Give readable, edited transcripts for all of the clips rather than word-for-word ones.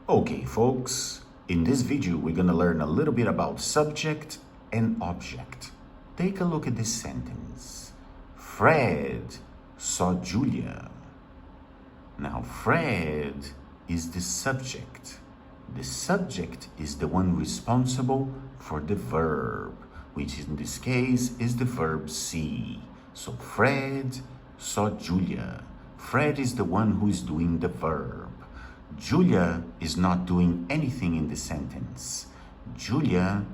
Okay, folks, in this video we're gonna learn a little bit about subject and object. Take a look at this sentence. Fred saw Julia. Now, Fred is the subject. The subject is the one responsible for the verb, which in this case is the verb see. So Fred saw Julia. Fred is the one who is doing the verb. Julia is not doing anything in the sentence. Julia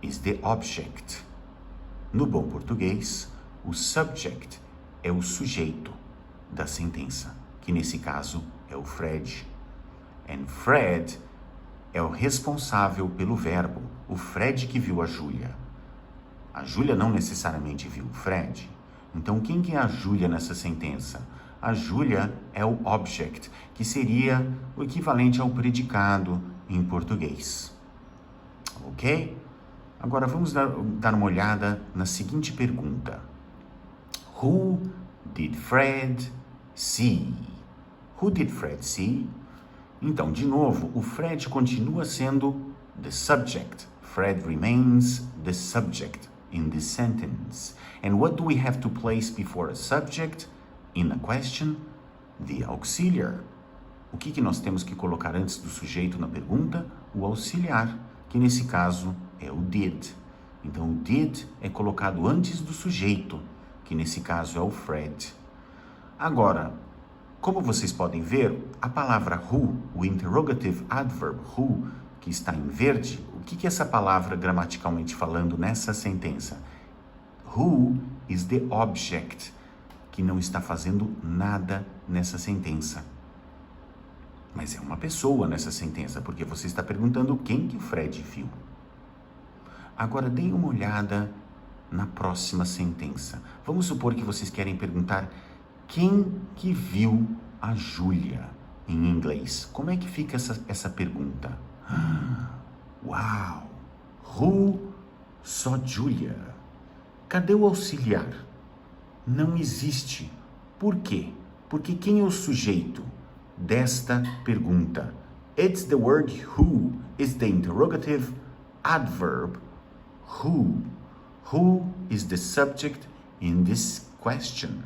is the object. No bom português, o subject é o sujeito da sentença, que nesse caso é o Fred. And Fred é o responsável pelo verbo, o Fred que viu a Júlia. A Júlia não necessariamente viu o Fred. Então, quem que é a Júlia nessa sentença? A Júlia é o object, que seria o equivalente ao predicado em português. Ok? Agora, vamos dar uma olhada na seguinte pergunta. Who did Fred see? Who did Fred see? Então, de novo, o Fred continua sendo the subject. Fred remains the subject in this sentence. And what do we have to place before a subject in a question? The auxiliar. O que nós temos que colocar antes do sujeito na pergunta? O auxiliar, que nesse caso é o did. Então, o did é colocado antes do sujeito, que nesse caso é o Fred. Agora, como vocês podem ver, a palavra who, o interrogative adverb who, que está em verde, o que é essa palavra gramaticalmente falando nessa sentença? Who is the object, que não está fazendo nada nessa sentença. Mas é uma pessoa nessa sentença, porque você está perguntando quem que o Fred viu. Agora, deem uma olhada na próxima sentença. Vamos supor que vocês querem perguntar quem que viu a Júlia em inglês. Como é que fica essa pergunta? Uau! Who saw Julia? Cadê o auxiliar? Não existe. Por quê? Porque quem é o sujeito desta pergunta? It's the word who. It's the interrogative adverb who. Who is the subject in this question?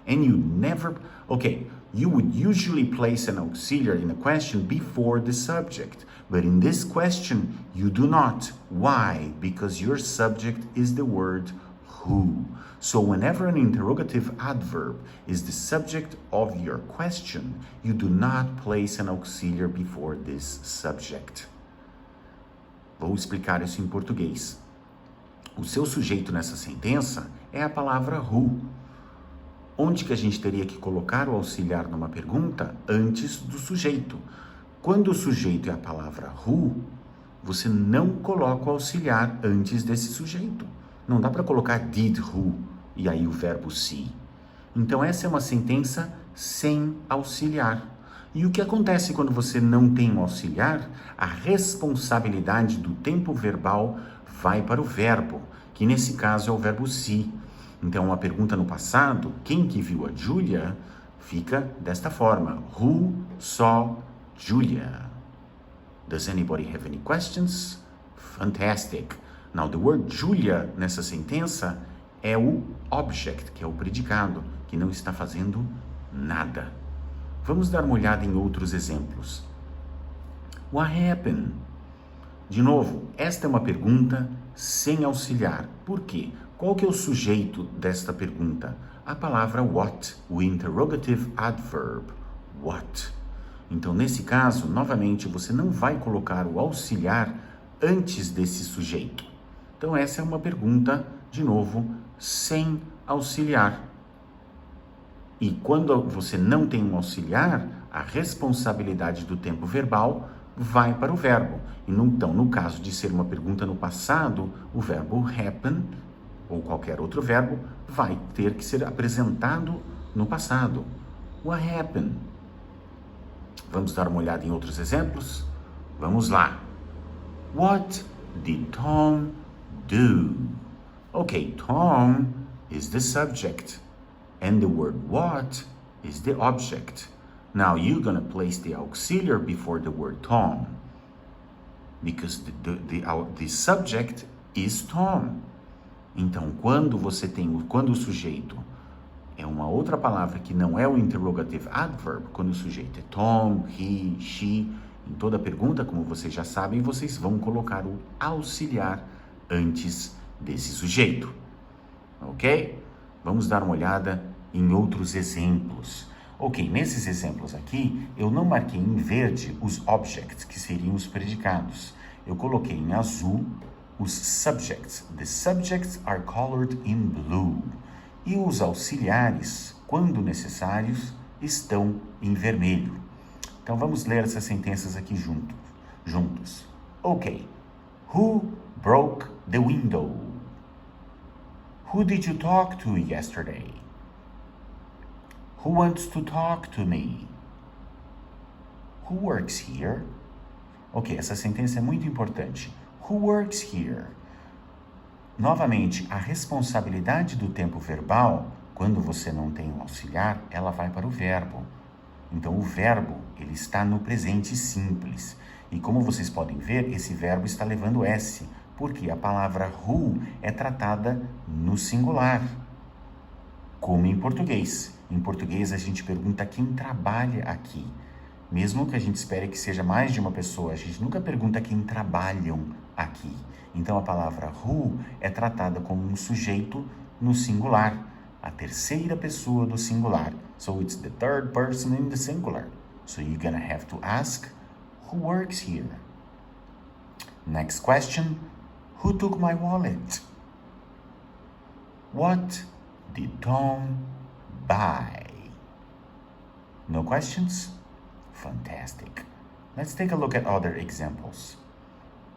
And you never, okay, you would usually place an auxiliary in a question before the subject. But in this question, you do not. Why? Because your subject is the word who. So whenever an interrogative adverb is the subject of your question, you do not place an auxiliary before this subject. Vou explicar isso em português. O seu sujeito nessa sentença é a palavra who. Onde que a gente teria que colocar o auxiliar numa pergunta? Antes do sujeito. Quando o sujeito é a palavra who, você não coloca o auxiliar antes desse sujeito. Não dá para colocar did who e aí o verbo see. Então essa é uma sentença sem auxiliar. E o que acontece quando você não tem um auxiliar? A responsabilidade do tempo verbal vai para o verbo, que nesse caso é o verbo see. Então, uma pergunta no passado, quem que viu a Julia, fica desta forma. Who saw Julia? Does anybody have any questions? Fantastic. Now, the word Julia nessa sentença é o object, que é o predicado, que não está fazendo nada. Vamos dar uma olhada em outros exemplos. What happened? De novo, esta é uma pergunta sem auxiliar. Por quê? Qual que é o sujeito desta pergunta? A palavra what, o interrogative adverb, what. Então, nesse caso, novamente, você não vai colocar o auxiliar antes desse sujeito. Então, essa é uma pergunta, de novo, sem auxiliar. E quando você não tem um auxiliar, a responsabilidade do tempo verbal vai para o verbo. Então, no caso de ser uma pergunta no passado, o verbo happen, ou qualquer outro verbo, vai ter que ser apresentado no passado. What happened? Vamos dar uma olhada em outros exemplos? Vamos lá. What did Tom do? Okay, Tom is the subject, and the word what is the object. Now you're gonna place the auxiliary before the word Tom, because the subject is Tom. Então, quando o sujeito é uma outra palavra que não é o interrogative adverb, quando o sujeito é Tom, he, she, em toda pergunta, como vocês já sabem, vocês vão colocar o auxiliar antes desse sujeito, ok? Vamos dar uma olhada em outros exemplos. Ok, nesses exemplos aqui, eu não marquei em verde os objects, que seriam os predicados. Eu coloquei em azul os subjects. The subjects are colored in blue. E os auxiliares, quando necessários, estão em vermelho. Então vamos ler essas sentenças aqui juntos. Ok. Who broke the window? Who did you talk to yesterday? Who wants to talk to me? Who works here? Ok, essa sentença é muito importante. Who works here? Novamente, a responsabilidade do tempo verbal, quando você não tem um auxiliar, ela vai para o verbo. Então, o verbo, ele está no presente simples. E como vocês podem ver, esse verbo está levando S, porque a palavra who é tratada no singular, como em português. Em português, a gente pergunta quem trabalha aqui. Mesmo que a gente espere que seja mais de uma pessoa, a gente nunca pergunta quem trabalham aqui. Então, a palavra who é tratada como um sujeito no singular, a terceira pessoa do singular. So, it's the third person in the singular. So, you're gonna have to ask, who works here? Next question, who took my wallet? What did Tom buy? No questions? Fantastic. Let's take a look at other examples.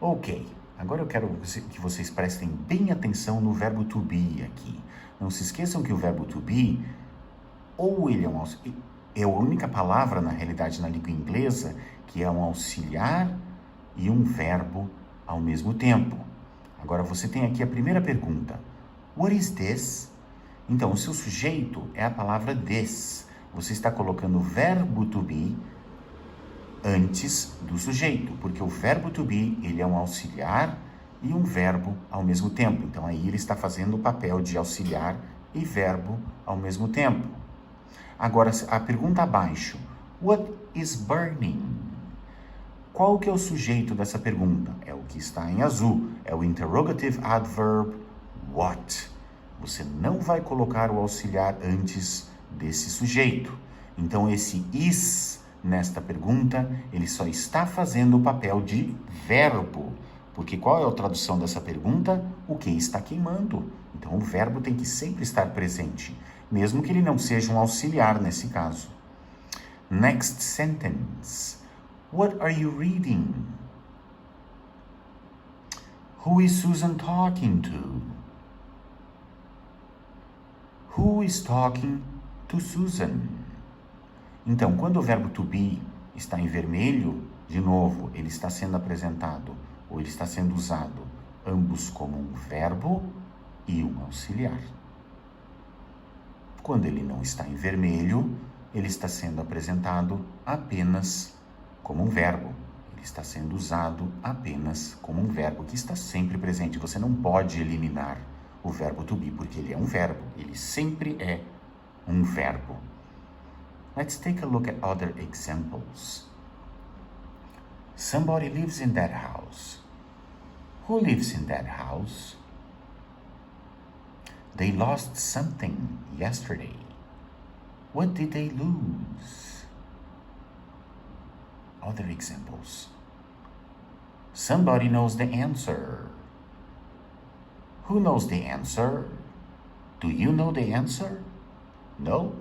Ok, agora eu quero que vocês prestem bem atenção no verbo to be aqui. Não se esqueçam que o verbo to be, ou ele é a única palavra, na realidade, na língua inglesa, que é um auxiliar e um verbo ao mesmo tempo. Agora, você tem aqui a primeira pergunta. What is this? Então, o seu sujeito é a palavra this. Você está colocando o verbo to be antes do sujeito, porque o verbo to be, ele é um auxiliar e um verbo ao mesmo tempo. Então, aí ele está fazendo o papel de auxiliar e verbo ao mesmo tempo. Agora, a pergunta abaixo. What is burning? Qual que é o sujeito dessa pergunta? É o que está em azul. É o interrogative adverb what. Você não vai colocar o auxiliar antes desse sujeito. Então, esse is nesta pergunta, ele só está fazendo o papel de verbo. Porque qual é a tradução dessa pergunta? O que está queimando. Então, o verbo tem que sempre estar presente, mesmo que ele não seja um auxiliar nesse caso. Next sentence. What are you reading? Who is Susan talking to? Who is talking to Susan? Então, quando o verbo to be está em vermelho, de novo, ele está sendo apresentado, ou ele está sendo usado, ambos como um verbo e um auxiliar. Quando ele não está em vermelho, ele está sendo apresentado apenas como um verbo. Ele está sendo usado apenas como um verbo, que está sempre presente. Você não pode eliminar o verbo to be, porque ele é um verbo. Ele sempre é um verbo. Let's take a look at other examples. Somebody lives in that house. Who lives in that house? They lost something yesterday. What did they lose? Other examples. Somebody knows the answer. Who knows the answer? Do you know the answer? No?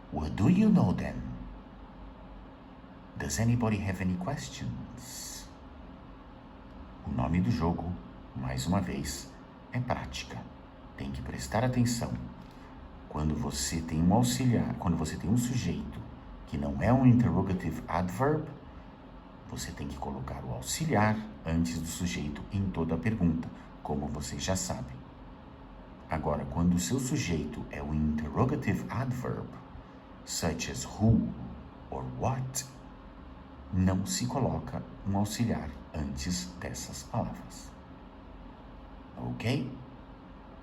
What do you know then? Does anybody have any questions? O nome do jogo, mais uma vez, é prática. Tem que prestar atenção. Quando você tem um auxiliar, quando você tem um sujeito que não é um interrogative adverb, você tem que colocar o auxiliar antes do sujeito em toda a pergunta, como vocês já sabem. Agora, quando o seu sujeito é o interrogative adverb, such as who, or what, não se coloca um auxiliar antes dessas palavras. Ok?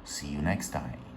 See you next time.